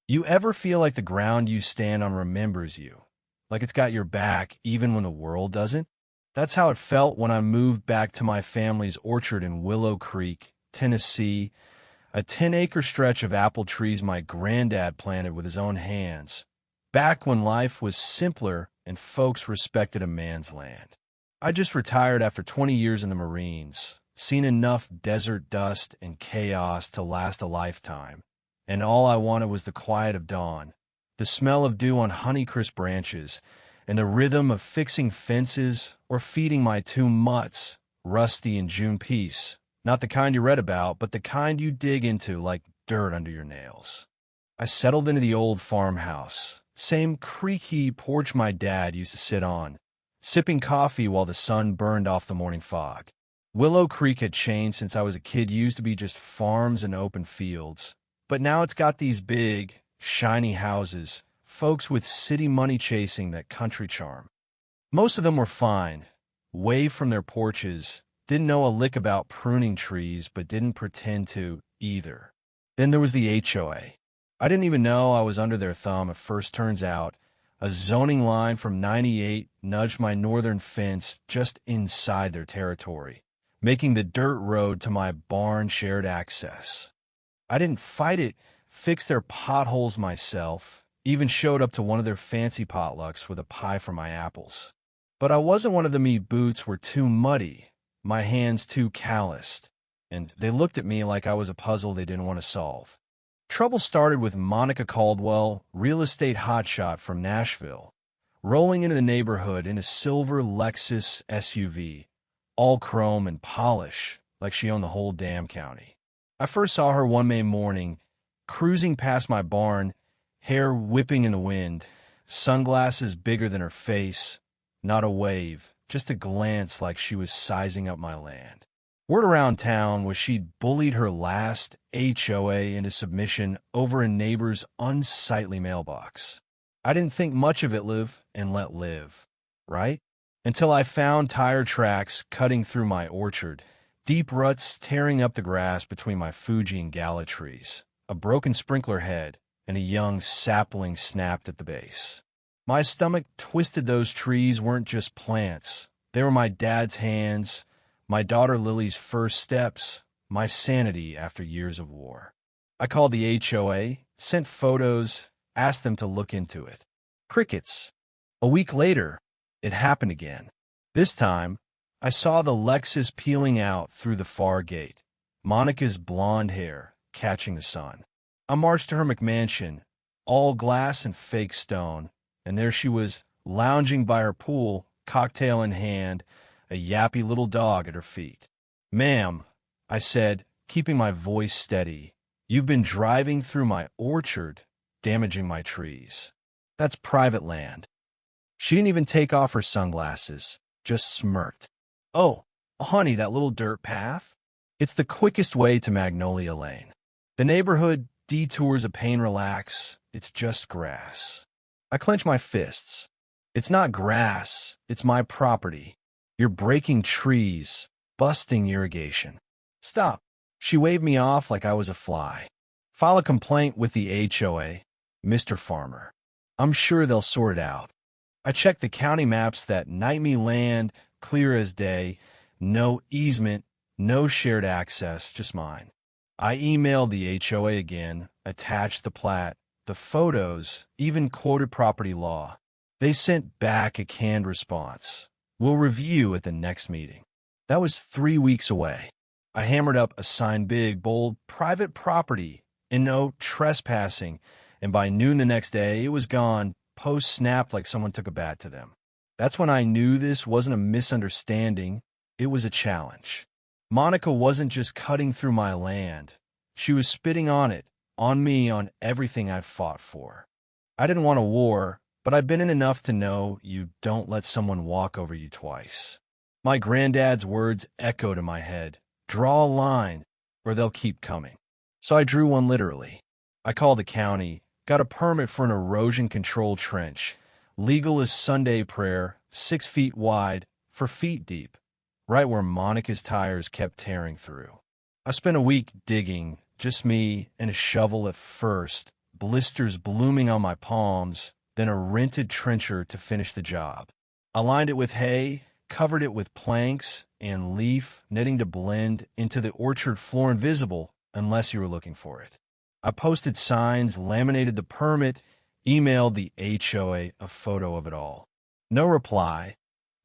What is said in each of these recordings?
You ever feel like the ground you stand on remembers you? Like it's got your back even when the world doesn't? That's how it felt when I moved back to my family's orchard in Willow Creek, Tennessee, a 10-acre stretch of apple trees my granddad planted with his own hands, back when life was simpler and folks respected a man's land. I just retired after 20 years in the Marines, seen enough desert dust and chaos to last a lifetime, and all I wanted was the quiet of dawn, the smell of dew on Honeycrisp branches, and the rhythm of fixing fences or feeding my two mutts, Rusty and June Peace. Not the kind you read about, but the kind you dig into like dirt under your nails. I settled into the old farmhouse, same creaky porch my dad used to sit on, sipping coffee while the sun burned off the morning fog. Willow Creek had changed since I was a kid. Used to be just farms and open fields, but now it's got these big, shiny houses, folks with city money chasing that country charm. Most of them were fine, waved from their porches, didn't know a lick about pruning trees, but didn't pretend to either. Then there was the HOA. I didn't even know I was under their thumb at first. Turns out, a zoning line from '98 nudged my northern fence just inside their territory, making the dirt road to my barn shared access. I didn't fight it, fixed their potholes myself, even showed up to one of their fancy potlucks with a pie for my apples. But I wasn't one of them. Boots were too muddy, my hands too calloused, and they looked at me like I was a puzzle they didn't want to solve. Trouble started with Monica Caldwell, real estate hotshot from Nashville, rolling into the neighborhood in a silver Lexus SUV, all chrome and polish, like she owned the whole damn county. I first saw her one May morning, cruising past my barn, hair whipping in the wind, sunglasses bigger than her face, not a wave, just a glance like she was sizing up my land. Word around town was she'd bullied her last HOA into submission over a neighbor's unsightly mailbox. I didn't think much of it. Live and let live, right? Until I found tire tracks cutting through my orchard, deep ruts tearing up the grass between my Fuji and Gala trees, a broken sprinkler head, and a young sapling snapped at the base. My stomach twisted. Those trees weren't just plants. They were my dad's hands, my daughter Lily's first steps, my sanity after years of war. I called the HOA, sent photos, asked them to look into it. Crickets. A week later, it happened again. This time, I saw the Lexus peeling out through the far gate, Monica's blonde hair catching the sun. I marched to her McMansion, all glass and fake stone, and there she was, lounging by her pool, cocktail in hand, a yappy little dog at her feet. "Ma'am," I said, keeping my voice steady, "you've been driving through my orchard, damaging my trees. That's private land." She didn't even take off her sunglasses, just smirked. "Oh, honey, that little dirt path? It's the quickest way to Magnolia Lane. The neighborhood detours a pain. Relax, it's just grass." I clench my fists. "It's not grass, it's my property. You're breaking trees, busting irrigation. Stop." She waved me off like I was a fly. "File a complaint with the HOA, Mr. Farmer. I'm sure they'll sort it out." I checked the county maps that night. Me land, clear as day, no easement, no shared access, just mine. I emailed the HOA again, attached the plat, the photos, even quoted property law. They sent back a canned response. "We'll review at the next meeting." That was 3 weeks away. I hammered up a sign, big, bold, private property, and no trespassing, and by noon the next day, it was gone, post snapped like someone took a bat to them. That's when I knew this wasn't a misunderstanding, it was a challenge. Monica wasn't just cutting through my land. She was spitting on it, on me, on everything I've fought for. I didn't want a war, but I've been in enough to know you don't let someone walk over you twice. My granddad's words echoed in my head. Draw a line, or they'll keep coming. So I drew one literally. I called the county, got a permit for an erosion control trench, legal as Sunday prayer, 6 feet wide, for feet deep, right where Monica's tires kept tearing through. I spent a week digging, just me and a shovel at first, blisters blooming on my palms, then a rented trencher to finish the job. I lined it with hay, covered it with planks and leaf netting to blend into the orchard floor invisible unless you were looking for it. I posted signs, laminated the permit, emailed the HOA a photo of it all. No reply,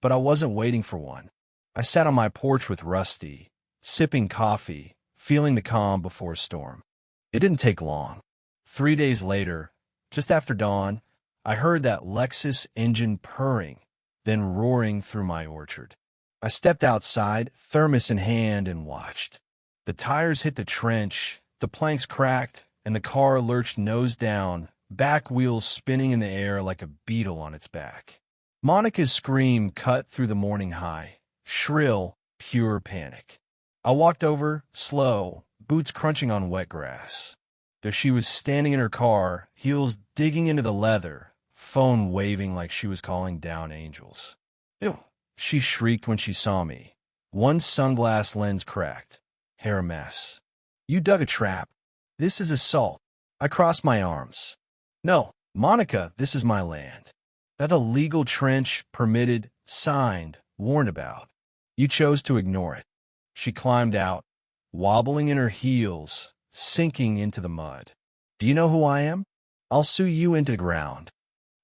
but I wasn't waiting for one. I sat on my porch with Rusty, sipping coffee, feeling the calm before a storm. It didn't take long. 3 days later, just after dawn, I heard that Lexus engine purring, then roaring through my orchard. I stepped outside, thermos in hand, and watched. The tires hit the trench, the planks cracked, and the car lurched nose down, back wheels spinning in the air like a beetle on its back. Monica's scream cut through the morning high, shrill, pure panic. I walked over, slow, boots crunching on wet grass. There she was standing in her car, heels digging into the leather, phone waving like she was calling down angels. Ew, she shrieked when she saw me. One sunglass lens cracked. Hair a mess. You dug a trap. This is assault. I crossed my arms. No, Monica, this is my land. That's a legal trench, permitted, signed, warned about. You chose to ignore it. She climbed out, wobbling in her heels, sinking into the mud. Do you know who I am? I'll sue you into the ground.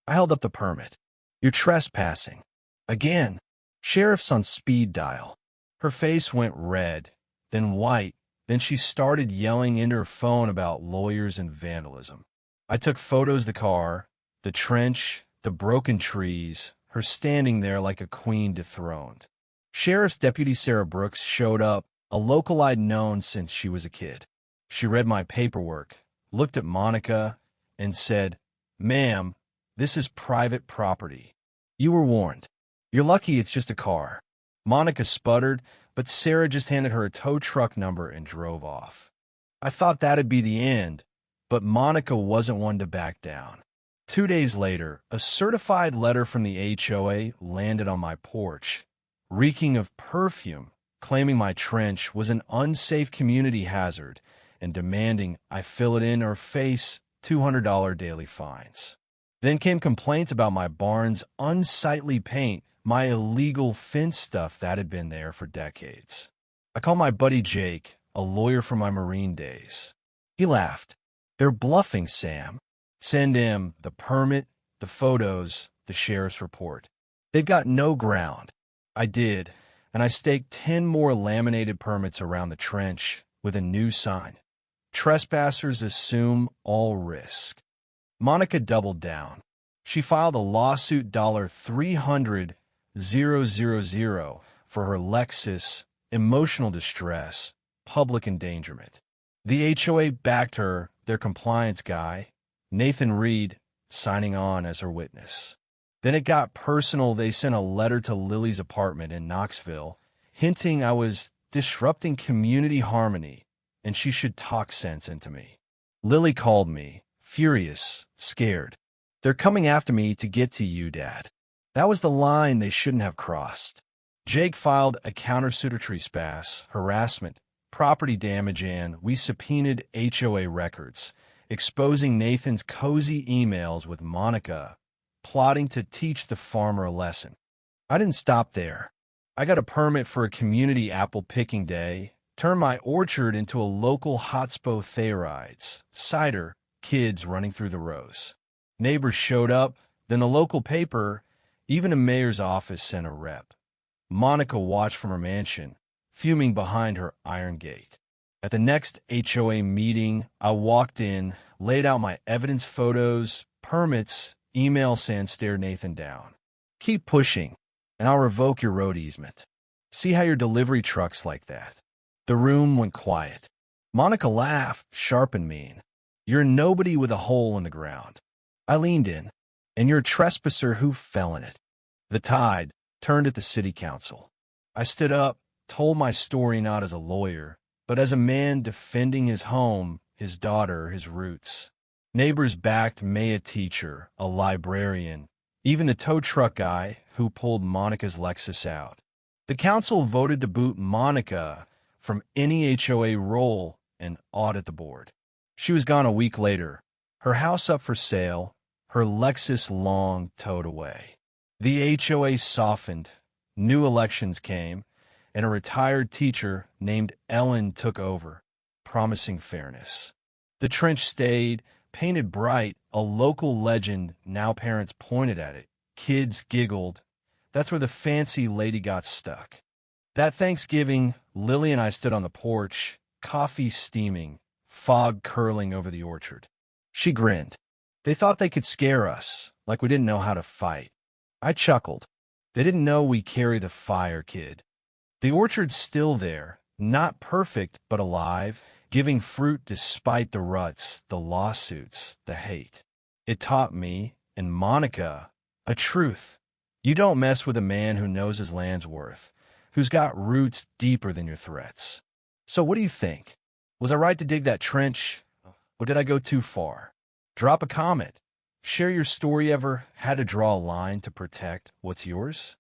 I held up the permit. You're trespassing. Again. Sheriff's on speed dial. Her face went red, then white, then she started yelling into her phone about lawyers and vandalism. I took photos of the car, the trench, the broken trees, her standing there like a queen dethroned. Sheriff's Deputy Sarah Brooks showed up, a local I'd known since she was a kid. She read my paperwork, looked at Monica, and said, "Ma'am, this is private property. You were warned. You're lucky it's just a car." Monica sputtered, but Sarah just handed her a tow truck number and drove off. I thought that'd be the end, but Monica wasn't one to back down. 2 days later, a certified letter from the HOA landed on my porch, reeking of perfume, claiming my trench was an unsafe community hazard and demanding I fill it in or face $200 daily fines. Then came complaints about my barn's unsightly paint, my illegal fence stuff that had been there for decades. I called my buddy Jake, a lawyer from my Marine days. He laughed. "They're bluffing, Sam. Send him the permit, the photos, the sheriff's report. They've got no ground." I did, and I staked 10 more laminated permits around the trench with a new sign. Trespassers assume all risk. Monica doubled down. She filed a lawsuit $300,000 for her Lexus, emotional distress, public endangerment. The HOA backed her, their compliance guy, Nathan Reed, signing on as her witness. Then it got personal. They sent a letter to Lily's apartment in Knoxville, hinting I was disrupting community harmony and she should talk sense into me. Lily called me, furious, scared. "They're coming after me to get to you, Dad." That was the line they shouldn't have crossed. Jake filed a countersuit of trespass, harassment, property damage, and we subpoenaed HOA records, exposing Nathan's cozy emails with Monica, plotting to teach the farmer a lesson. I didn't stop there. I got a permit for a community apple picking day, turned my orchard into a local hotspot therides, cider, kids running through the rows. Neighbors showed up, then the local paper, even a mayor's office sent a rep. Monica watched from her mansion, fuming behind her iron gate. At the next HOA meeting, I walked in, laid out my evidence photos, permits, email send, stared Nathan down. "Keep pushing, and I'll revoke your road easement. See how your delivery truck's like that." The room went quiet. Monica laughed, sharp and mean. "You're a nobody with a hole in the ground." I leaned in. "And you're a trespasser who fell in it." The tide turned at the city council. I stood up, told my story not as a lawyer, but as a man defending his home, his daughter, his roots. Neighbors backed May, a teacher, a librarian, even the tow truck guy who pulled Monica's Lexus out. The council voted to boot Monica from any HOA role and audit the board. She was gone a week later, Her house up for sale, her Lexus long towed away. The HOA softened, new elections came, and a retired teacher named Ellen took over, promising fairness. The trench stayed, painted bright, a local legend. Now parents pointed at it. Kids giggled. That's where the fancy lady got stuck. That Thanksgiving, Lily and I stood on the porch, coffee steaming, fog curling over the orchard. She grinned. They thought they could scare us, like we didn't know how to fight. I chuckled. They didn't know we carry the fire, kid. The orchard's still there, not perfect but alive, giving fruit despite the ruts, the lawsuits, the hate. It taught me, and Monica, a truth. You don't mess with a man who knows his land's worth, who's got roots deeper than your threats. So what do you think? Was I right to dig that trench, or did I go too far? Drop a comment. Share your story. Ever had to draw a line to protect what's yours?